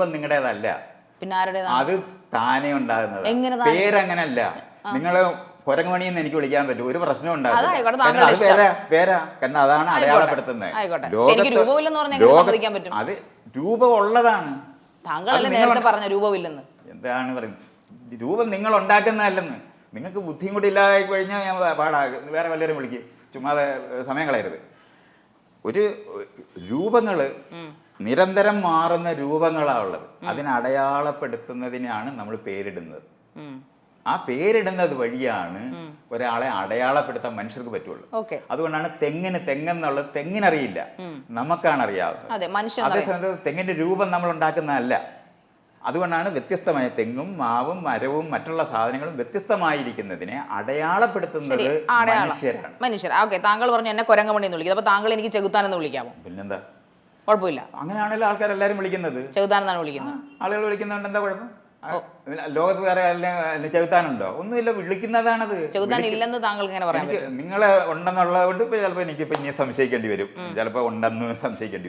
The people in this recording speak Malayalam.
രൂപം നിങ്ങളുടേതല്ല, പിന്നെ ആരുടേതാണ്? അത് താനേ ഉണ്ടാകുന്നത്. എങ്ങനെ പേരങ്ങനല്ല. നിങ്ങള് കുരങ്ങുമണിന്ന് എനിക്ക് വിളിക്കാൻ പറ്റും, ഒരു പ്രശ്നം ഉണ്ടാകും. അതായിക്കോട്ടെ, അത് പേരാ, കാരണം അതാണ് അടയാളപ്പെടുത്തുന്നത്. എനിക്ക് രൂപമില്ലെന്ന് പറഞ്ഞാൽ സമ്മതിക്കാൻ പറ്റും. അത് രൂപം ഉള്ളതാണ്. താങ്കളല്ലേ നേരത്തെ പറഞ്ഞ രൂപമില്ലെന്ന്? എന്താണ് പറയുന്നത്? രൂപം നിങ്ങൾ ഉണ്ടാക്കുന്നതല്ലെന്ന്. നിങ്ങൾക്ക് ബുദ്ധിയും കൂടി ഇല്ലാതായി കഴിഞ്ഞാൽ ഞാൻ വേറെ വല്ലവരും വിളിക്കും, ചുമ്മാതെ സമയം കളയരുത്. ഒരു രൂപങ്ങള് നിരന്തരം മാറുന്ന രൂപങ്ങളാണ് ഉള്ളത്. അതിനെ അടയാളപ്പെടുത്തുന്നതിനാണ് നമ്മൾ പേരിടുന്നത്. ആ പേരിടുന്നത് വഴിയാണ് ഒരാളെ അടയാളപ്പെടുത്താൻ മനുഷ്യർക്ക് പറ്റുള്ളൂ. അതുകൊണ്ടാണ് തെങ്ങെന്നുള്ളത് തെങ്ങിനറിയില്ല, നമുക്കാണ് അറിയാവുന്നത്. അതേസമയത്ത് തെങ്ങിന്റെ രൂപം നമ്മൾ ഉണ്ടാക്കുന്നതല്ല. അതുകൊണ്ടാണ് വ്യത്യസ്തമായ തെങ്ങും മാവും മരവും മറ്റുള്ള സാധനങ്ങളും വ്യത്യസ്തമായിരിക്കുന്നതിനെ അടയാളപ്പെടുത്തുന്നത് മനുഷ്യർ. താങ്കൾ പറഞ്ഞു എന്നെ കുരങ്ങമണി എന്ന് വിളിക്കുന്നത്, അപ്പൊ താങ്കൾ എനിക്ക് ചെകുത്താനെന്ന് വിളിക്കാമോ? പിന്നെന്താ, കുഴപ്പമില്ല. അങ്ങനെയാണല്ലോ ആൾക്കാരെല്ലാരും വിളിക്കുന്നത്, ചെകുത്താനെന്നാണ് വിളിക്കുന്നത്. ആളുകൾ വിളിക്കുന്നുണ്ട്, എന്താ കുഴപ്പം? ലോകത്ത് വേറെ ചെകുത്താനുണ്ടോ? ഒന്നുമില്ല, വിളിക്കുന്നതാണത്. ചെകുത്താൻ ഇല്ലെന്ന് താങ്കൾ ഇങ്ങനെ പറയാൻ പറ്റും? നിങ്ങളെ ഉണ്ടെന്നുള്ളത് കൊണ്ട് ചിലപ്പോൾ എനിക്കിപ്പോ ഇനി സംശയിക്കേണ്ടി വരും, ചിലപ്പോൾ ഉണ്ടെന്ന് സംശയിക്കേണ്ടി വരും.